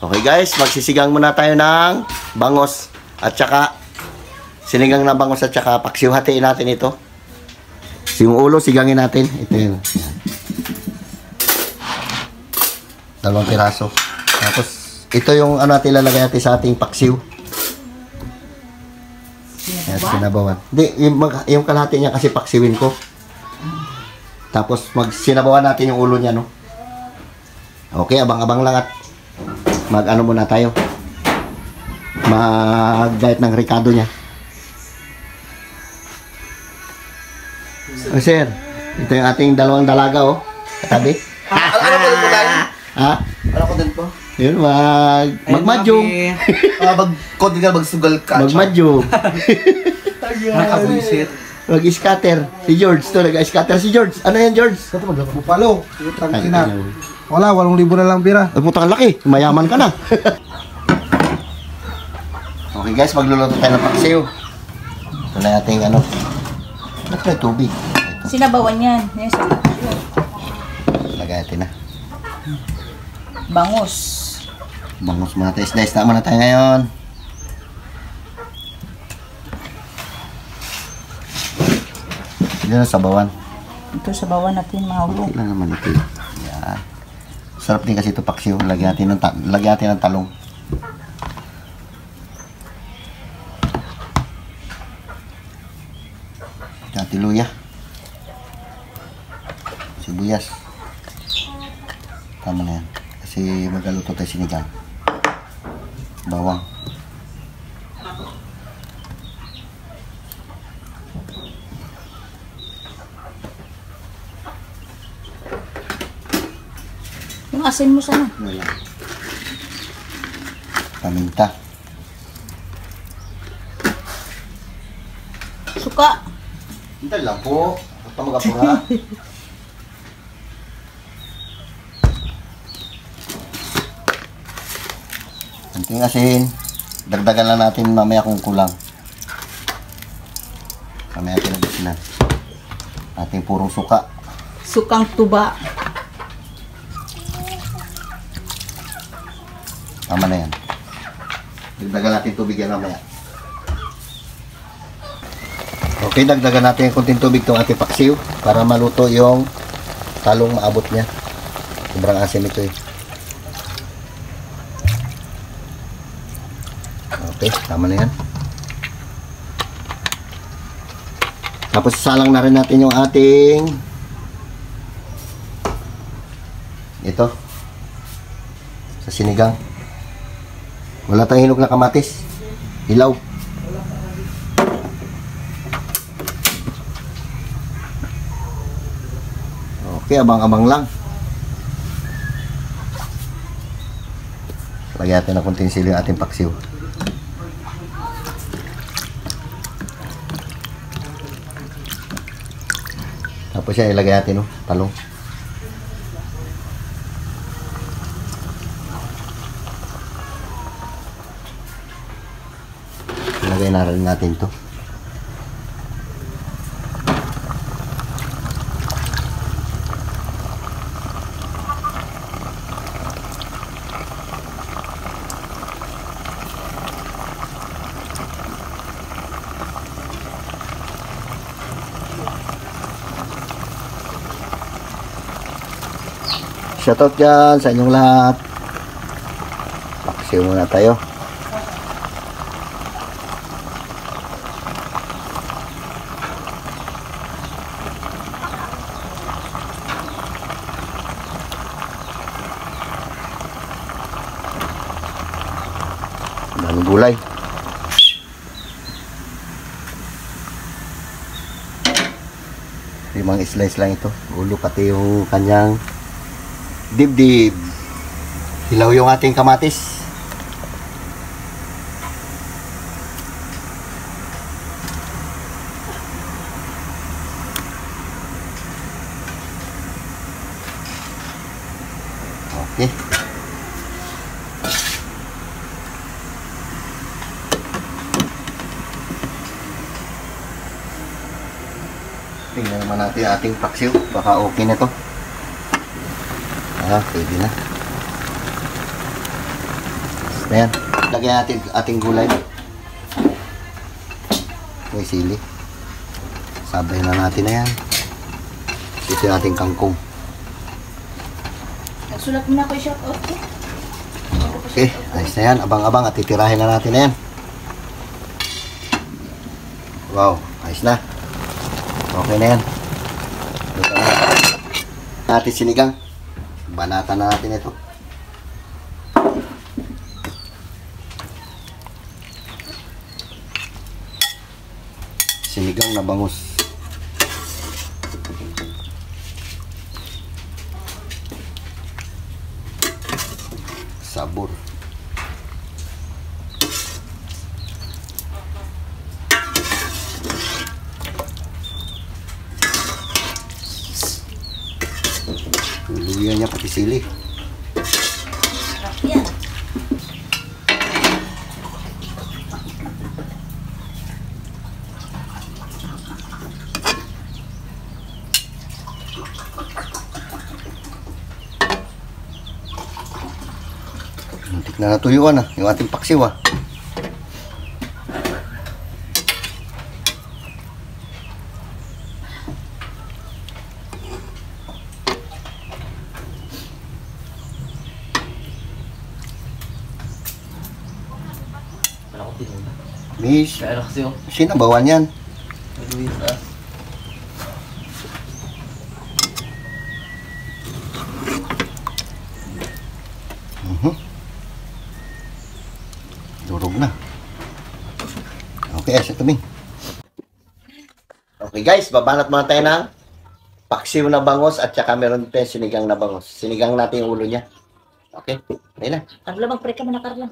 Okay guys, magsisigang muna tayo ng bangos at saka sinigang na bangos at saka paksiw. Hatiin natin ito. Yung ulo, sigangin natin. Ito yun. Dalawang piraso. Tapos, ito yung ano natin lalagay natin sa ating paksiw. Yan, sinabawan. Hindi, yung kalahati niya kasi paksiwin ko. Tapos, sinabawan natin yung ulo niya, no? Okay, abang-abang lang at mag-ano muna tayo. Mag-diet ng Ricardo niya. Oh, sir, ito yung ating dalawang dalaga, oh. Katabi. Ano ko din po tayo? Ha? Ano ko din po? Yun, magmadyong. Mag-konti ka, magsugal ka. Magmadyong. Nakabuisit. Mag-scatter. Si George, to nag-scatter si George. Ano yan, George? Ito magbupalo. Ay, Tangina. Wala, 8,000 na lang pira. Ay, putang laki. Mayaman ka na. Okay guys, magluluto tayo ng paksiw. Ito na ating ano. Ba't may tubig? Ito. Sinabawan yan. Yes. Lagay natin na. Bangus. Bangus muna tayo. Slice na muna tayo ngayon. Hindi na sabawan. Ito sabawan natin mga ulo. Okay lang naman ito. Yan. Sarap din kasi ito paksiw. Lagyan natin ng talong. Yan, tiluya. Sibuyas. Tama na yan. Kasi magaluto tayo sinigang. Bawang. Yung asin mo sana. Wala. Paminta. Suka. Hindi lang po. Huwag ka mag-apura. Konting asin. Dagdagan lang natin mamaya kung kulang. Mamaya natin nabisin na. Ating purong suka. Sukang tuba. Tama na yan. Dagdagan natin tubig yan mamaya. Okay, dagdagan natin yung konting tubig itong ating paksiw para maluto yung talong maabot niya. Sobrang asim ito eh. Okay, tama na yan. Tapos salang na rin natin yung ating ito sa sinigang. Wala tayong hinog na kamatis. Hilaw. Okay, abang-abang lang. Lagyan natin ng konting sili yung ating paksiw. Tapos yan, ilagay natin, talong. Ilagay na rin natin to. Shoutout dyan sa inyong lahat. Paksiw muna tayo. Daming gulay. Limang slice lang ito. Ulo pati yung kanyang dibdib. Hilaw yung ating kamatis. Okay. Tingnan naman natin ating paksiw. Baka okay na to. Ah, pwede na. Ayan. Lagyan natin ating gulay. May sili. Sabay na natin na yan. Ito yung ating kangkong. Nagsulat mo na ako yung shoutout ko. Okay, ayos na yan. Abang-abang at titirahin na natin na yan. Wow, ayos na. Okay na yan. Ito na. Natin sinigang. Banatan na natin ito. Sinigang na bangus. Sabor. Luya niya pati sili. Sarap yan. Muntik na natuyuan ah, yung ating paksiw ah. Wala ko tinula. Miss, Kaya kasi yung sinabawan yan. Luis ah. Durog na. Okay, asa tuming. Okay guys, babanat muna tayo ng paksiw na bangos at saka meron tayong sinigang na bangos. Sinigang natin yung ulo niya. Okay, ayun na. Carla, mag-pray ka muna, Carla.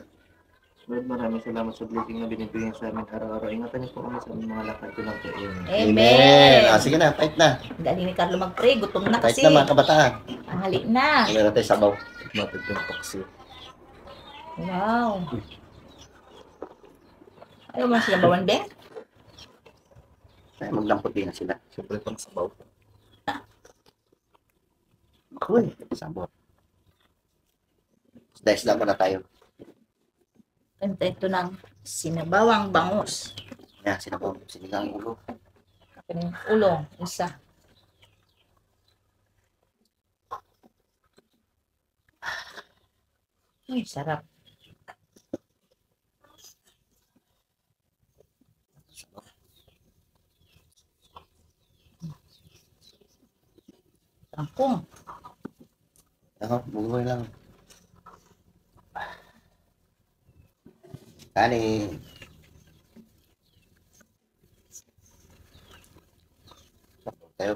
Lord, maraming salamat sa blessing na binibigyan sa amin araw-araw. Ingatan niyo po kami sa aming mga lakad ko lang po. Amen. Amen. Ah, sige na, fight na. Dali ni Carla mag-pray. Gutom na Fight kasi. na mga kabataan. Ang hali na. Meron tayong sabaw. Matid yung paksi. Wow. Ayaw mo na sila bawan, Ben? Ay, magdampot din na sila. Siyempre pang sabaw. Cool. Sabor. Isda muna tayo. Ganda ito ng sinabawang bangus. Yan, sinabaw. Sinigang ulo. Akin yung ulo. Isa. Ay, sarap. Tangkong. Ako, bugoy lang. Kanin. Tayo.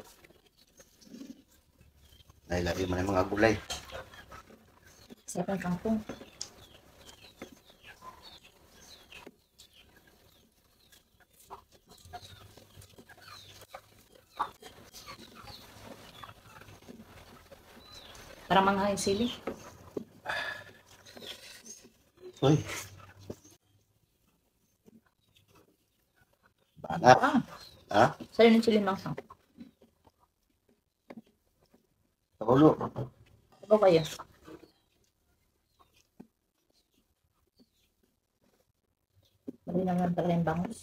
Nailagay mo na yung mga gulay. Sarap ang tangkong. Parang mga sili. Uy. Banat. Ah, Ha? sa'yo ng sili mangsang. Sa ulo. Ano kaya? Mali naman pala yung bangus.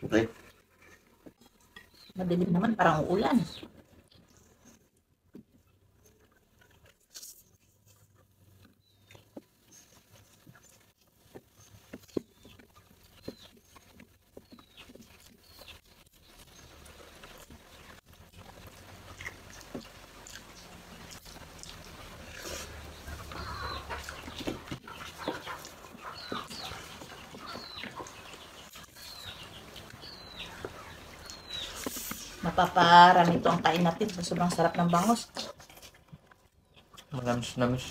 Okay. Madilim naman, parang uulan. Mapaparami ito ang kain natin sa sobrang sarap ng bangus. Manamis-namis.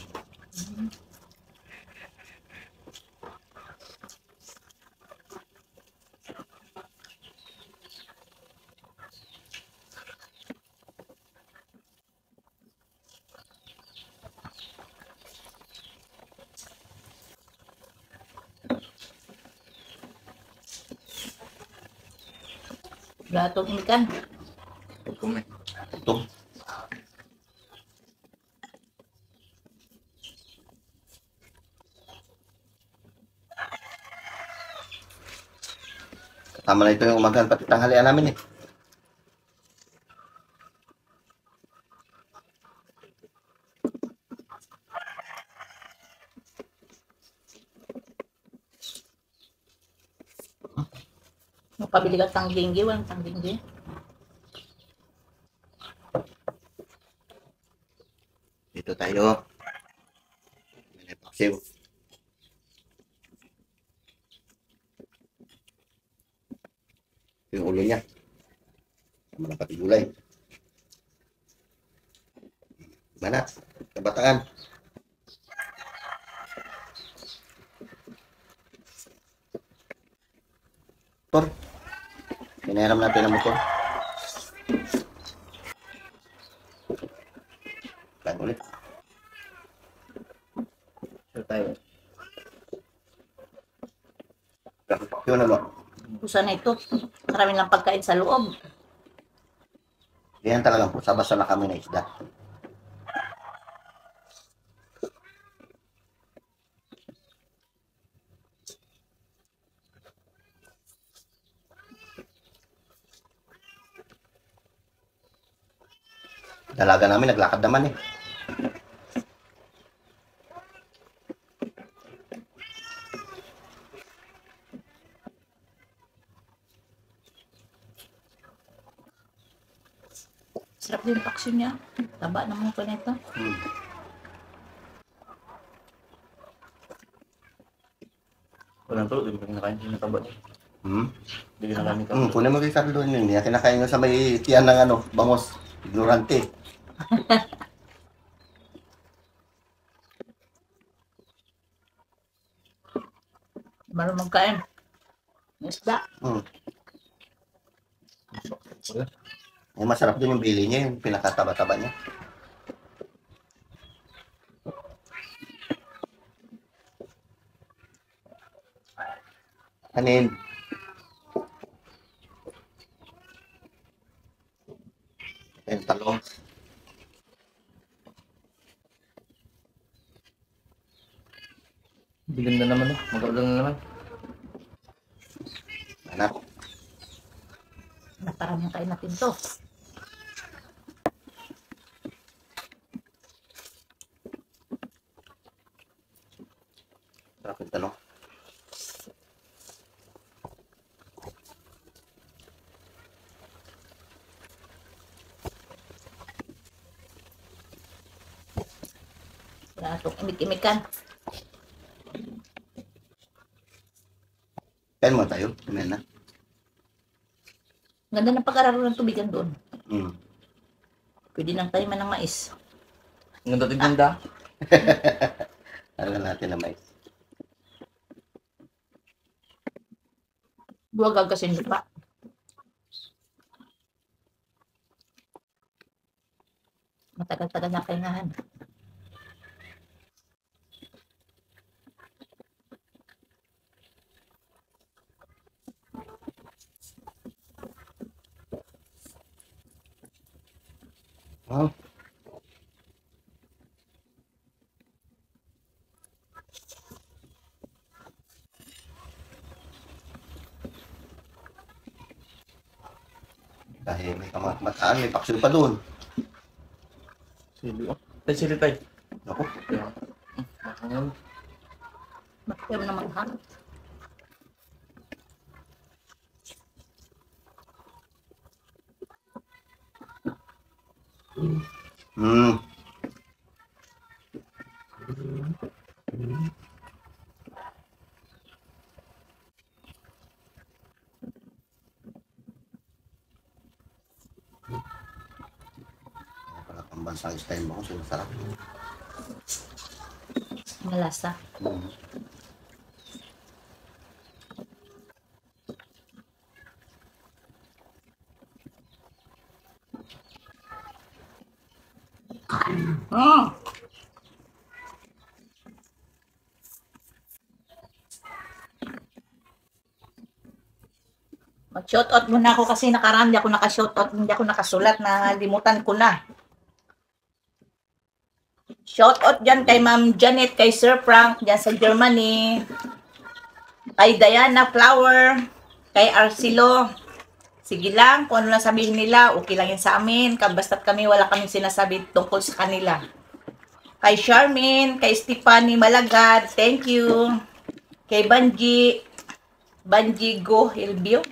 Gatong imikan. Hukom eh. Ito. Kasama na ito yung umagaan pati tanghalian namin eh. Magpabili ka tangginggi, walang tangginggi. Dito tayo. May paksiw. Yung ulo niya. Sama ng pati gulay. Mana? Kabataan. Motor. Pinahiram natin ang motor. Plan ulit. Sure tayo. Yun na mo. Kusa na ito. Marami lang pagkain sa loob. Yan talagang basa-basa na kami na isda. Dalaga namin, naglakad naman eh. Sarap din yung paksyon niya. Taba naman ko nito. Walang tulo, di ba kinakain? Hindi nataba niya. Hindi kinakain ka. Kunin mo kay Carlo yun. Hindi natin nakain sa may tiyan ng ano, bangos. Ignorante. Marunong magkain. Isda. Eh, masarap din yung bili niya, yung pinakataba-taba niya. Kanin. Yung talong. Dilim na naman eh. Mag-order na naman. Anak. Naparami kain natin to. Sarap yung talong. Wala itong imik-imikan. Kain mo tayo. Kumain na. Ganda ng pag-araro ng tubigan doon. Pwede nang taniman ng mais. Ang ganda tiganda. Alam natin na mais. Buwag kasi lupa. Matagal-tagal na kainahan. Wow. Dahil may kamat-mataan, may paksiw pa doon. Sili oh. Tay, sili tay. Ako. Ayan. Matiyam na maghang. Pala pambansang style mo kasi masarap. Malasa. Shoutout muna ako kasi nakaraan hindi ako naka-shoutout, hindi ako nakasulat na limutan ko na. Shoutout dyan kay Ma'am Janet, kay Sir Frank, dyan sa Germany. Kay Diana Flower, kay Arcelo. Sige lang, kung ano lang sabihin nila, okay lang yan sa amin. Basta't kami, wala kaming sinasabi tungkol sa kanila. Kay Charmaine, kay Stephanie Malagad, thank you. Kay Banji Go Hilbio.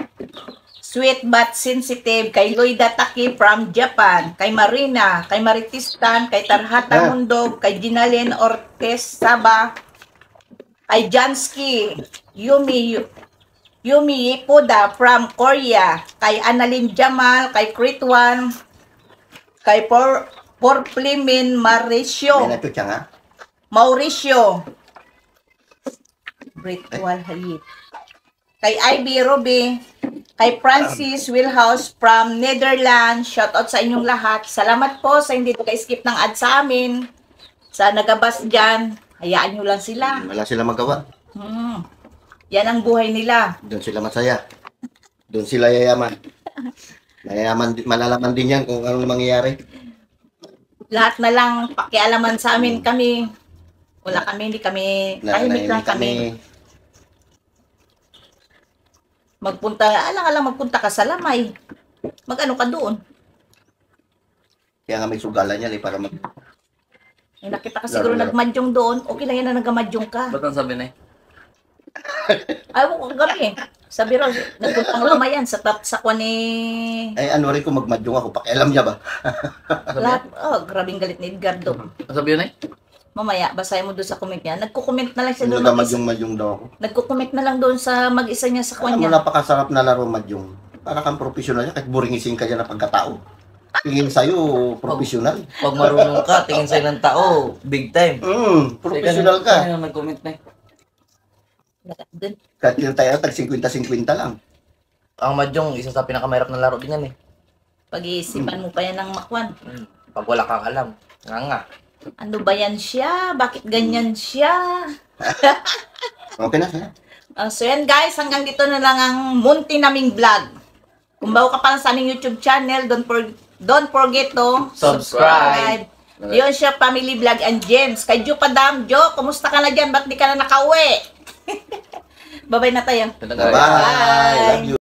Sweet but sensitive, kay Loida Taki from Japan, kay Marina, kay Maritistan, kay Tarhata Mundog, kay Ginalyn Ortez Saba, kay Jansky, Yumi Yipuda from Korea, kay Annalyn Jamal, kay Kritwan, kay Porplimin May nato siya nga. Mauricio, Britwal Halit, kay Ivy Ruby, kay Francis Wilhouse from Netherlands, shoutout sa inyong lahat. Salamat po sa hindi ka-skip ng ad sa amin. Sa nagabas dyan, hayaan nyo lang sila. Wala sila magawa. Yan ang buhay nila. Doon sila masaya. Doon sila yayaman. Malalaman din yan kung anong mangyayari. Lahat na lang pakialaman sa amin kami. Wala kami, hindi kami, tahimik lang kami. Magpunta ka sa Lamay. Mag-ano ka doon? Kaya nga may sugalan yan para mag... Nakita ka siguro nagmadyong doon. Okay lang yan na nagmadyong ka. Ba't ang sabi na Ay, kung gabi. Sabi raw, nagpuntang Lamay yan sa kwan ni... Ay, ano rin kung magmadyong ako, pakialam niya ba? Lahat, grabing galit ni Edgardo. Ang sabi yun Mamaya, basahin mo doon sa comment niya. Nagko-comment na lang siya doon. Madyong daw ako. Nagko-comment na lang doon sa mag-isa niya sa kwan Alam mo, niya. napakasarap na laro madyong. Para kang profesional niya, kahit buringisin ka dyan na pagkatao. Tingin sa'yo, profesional. Pag marunong ka, tingin sa'yo ng tao, big time. Profesional ka. Kaya nag-comment na Doon. Kahit yung tayo, tag 50-50 lang. Ang Mahjong, isa sa pinakamahirap na laro din yan Pag-iisipan mo pa yan ng makwan. Pag wala kang alam. Nga. Ano ba yan siya? Bakit ganyan siya? Okay na, sir. So yan guys, hanggang dito na lang ang munti naming vlog. Kung bago ka pa lang sa aming YouTube channel, don't forget to Subscribe. Yun siya, Family Vlog and James. Kay Jo Padam, Jo, kumusta ka na dyan? Ba't di ka na nakauwi? Bye-bye na tayo. Bye-bye. Love you.